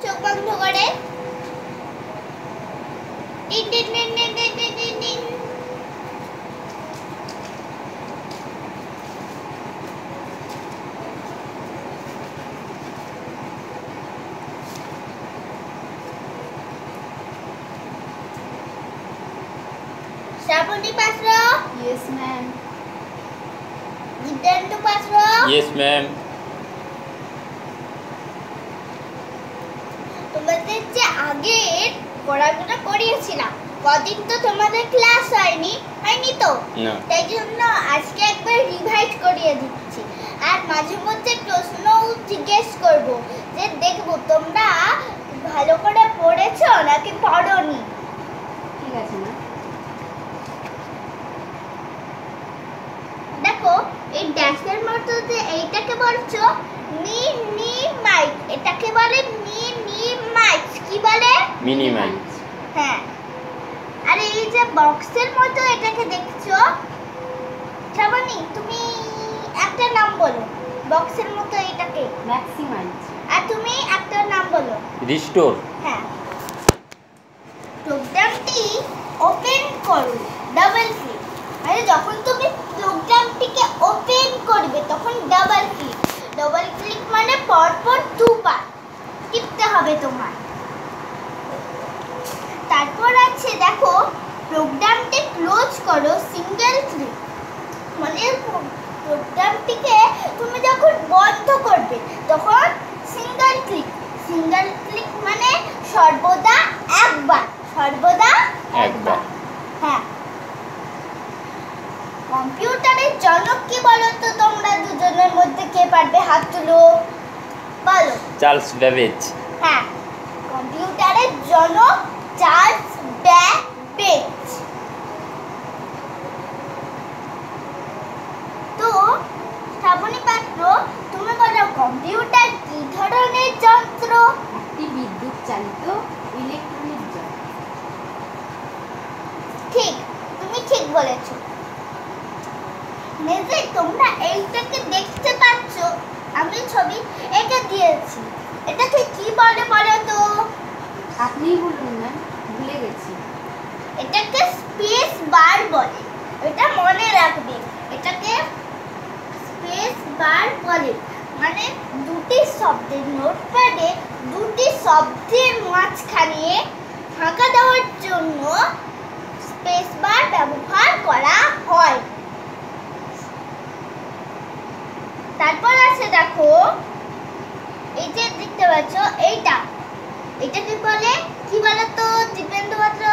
চোখ বন্ধ করে টিন টিন টিন টিন টিন টিন টিন টিন। শ্রাবণী পাত্র। Yes, ma'am. দিব্যান্ত পাত্র। Yes, ma'am. তোমাদের যে আগের পড়াগুলো করিয়েছিলাম, কদিন তো তোমাদের ক্লাস হয়নি তো? না। তাই জন্য আজকে একবার রিভাইজ করিয়ে দিচ্ছি, আর মাঝে মধ্যে প্রশ্ন জিজ্ঞেস করব, যে দেখবো তোমরা ভালো করে পড়েছো নাকি পড়োনি। ঠিক আছে না? দেখো এই ড্যাশের মতো যে এইটাকে বলছো নি নি মাইক, এটাকে বলে নি নি মাইক। কি বলে? মিনিমাইজ। হ্যাঁ। আর এই যে বক্সের মতো এটাকে দেখছো, শ্রাবণী তুমি একটা নাম বলো বক্সের মতো এটাকে। Maximize. আর তুমি একটা নাম বলো। রিস্টোর। হ্যাঁ। প্রোগ্রামটি ওপেন করো, ডাবল ক্লিক। মানে যখন তুমি প্রোগ্রামটিকে ওপেন করবে তখন ডাবল ক্লিক। ডাবল ক্লিক মানে পরপর দুবার টিপতে হবে তোমার। তারপর আছে দেখো প্রোগ্রামটি ক্লোজ করো, সিঙ্গেল ক্লিক। মানে প্রোগ্রামটিকে তুমি যখন বন্ধ করবে তখন সিঙ্গেল ক্লিক। সিঙ্গেল ক্লিক মানে সর্বদা একবার, সর্বদা একবার। হ্যাঁ। কম্পিউটারের জনক কি বলো তো তোমরা দুজনের মধ্যে কে পারবে? হাত তুলো, বলো। Charles Babbage. হ্যাঁ, কম্পিউটারের জনক চার্লস ব্যাবেজ। তো শ্রাবণী পাত্র, তুমি বলো কম্পিউটার কি ধরনের যন্ত্র? একটি বিদ্যুৎ চালিত ইলেকট্রনিক যন্ত্র। ঠিক, তুমি ঠিক বলেছো। মেজে তোমরা এইটাকে দেখতে পাচ্ছ, আমি ছবি এঁকে দিয়েছি। এটাকে কি বলে বলো তো? আপনিই বলুন না, ভুলে গেছি। এটাকে স্পেস বার বলে, এটা মনে রাখবে। এটাকে স্পেস বার বলে, মানে দুটি শব্দের নোটপ্যাডে দুটি শব্দের মাঝখানে ফাঁকা দেওয়ার জন্য স্পেস বার ব্যবহার করা হয়। তারপর আছে দেখো এই যে দেখতে পাচ্ছ এইটা, এটা কি বলে? কি বলে তো দিব্যেন্দু পাত্র?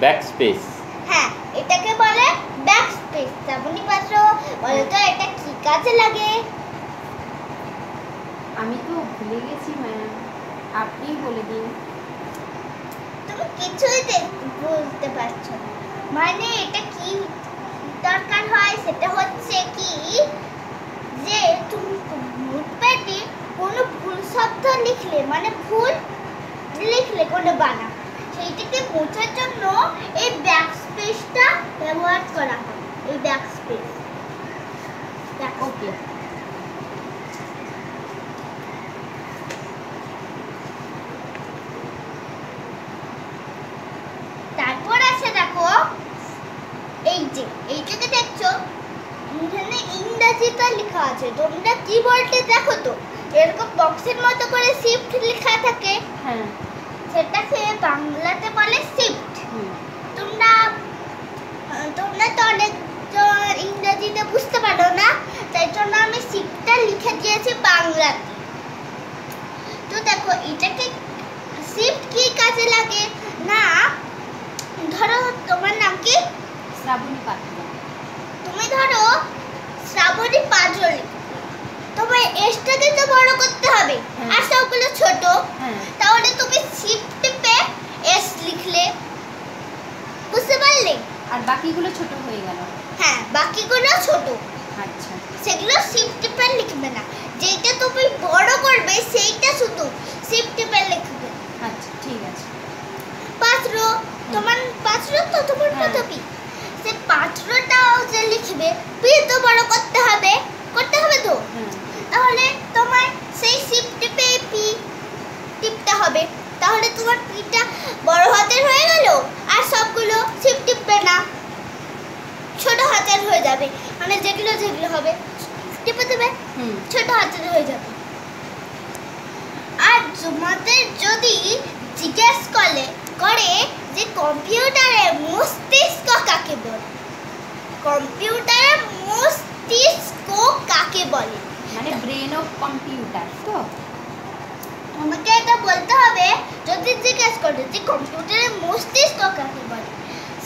ব্যাকস্পেস। হ্যাঁ, এটাকে বলে ব্যাকস্পেস। শ্রাবণী পাত্র বলো তো এটা কি কাজে লাগে? আমি তো ভুলে গেছি ম্যাম, আপনিই বলে দিন। তুমি কিছুই বুঝতে পারছো না। মানে এটা কি দরকার হয় সেটা হচ্ছে কি, যে তুমি নোটপ্যাডে কোনো ভুল শব্দ লিখলে, মানে ভুল লিখলে কোনো বানান, সেইটাকে মোছার জন্য এই ব্যাকস্পেসটা ব্যবহার করা হয়। এই ব্যাকস্পেস। ওকে। তারপর আছে দেখো এই যে এইটাকে দেখছো, এখানে ইংরেজিতে লেখা আছে। তোমরা কিবোর্ডে দেখো তো এরকম বক্সের মতো করে শিফট লেখা থাকে। হ্যাঁ। সেটাকে বাংলাতে বলে শিফট। তোমরা তোমরা তো অনেক ইংরেজিতে বুঝতে পারো না, তাই জন্য আমি শিফটটা লিখে দিয়েছি বাংলাতে। তো দেখো এটাকে শিফট কি কাজে লাগে না, ধরো তোমার নাম কি? শ্রাবণী পাত্র। তুমি ধরো শ্রাবণী পাত্র, তোমার এসটাকে তো বড় করতে হবে, আর সবগুলো ছোট। তাহলে তুমি শিফট টিপে এস লিখলে, বুঝতে পারলে? আর বাকিগুলো ছোট হয়ে গেল। হ্যাঁ, বাকিগুলো ছোট। আচ্ছা, সেগুলো শিফট টিপে লিখবে না, যেটা তুমি বড় করবে সেইটা শুধু শিফট টিপে লিখবে। আচ্ছা, ঠিক আছে। পাত্র, তোমার পাত্র তো তোমার পদবী, সে পাত্রটাও যে লিখবে পি তো বড় করতে হবে তো। তাহলে তোমার সেই শিফট টিপে পি টিপতে হবে, তাহলে তোমার পিটা বড় হাতের হয়ে গেল আর সবগুলো শিফট টিপবে না, ছোট হাতের হয়ে যাবে, মানে যেগুলো যেগুলো হবে টিপে দেবে ছোট হাতের হয়ে যাবে। আর তোমাদের যদি জিজ্ঞেস করে যে কম্পিউটারের মস্তিষ্ক কাকে বলে, কম্পিউটারের মস্তিষ্ক কাকে বলে, মানে ব্রেন অফ কম্পিউটার। তো আমাকে এটা বলতে হবে যদি জিজ্ঞেস করে যে কম্পিউটারের মস্তিষ্ক কাকে বলে,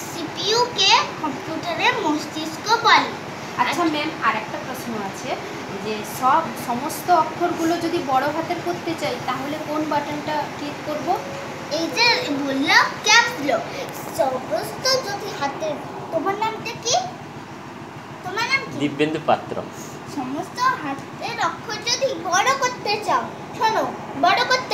সিপিইউ কে কম্পিউটারের মস্তিষ্ক বলে। আচ্ছা ম্যাম, আর একটা প্রশ্ন আছে যে সমস্ত অক্ষরগুলো যদি বড় হাতের করতে চাই তাহলে কোন বাটনটা ক্লিক করব? এই যে বললাম ক্যাপস লক, সমস্ত যদি হাতের, তোমার নামটা কি, তোমার নাম কি? দিব্যেন্দু পাত্র। সমস্ত হাতের অক্ষর যদি বড় করতে চাও, শোনো, বড় করতে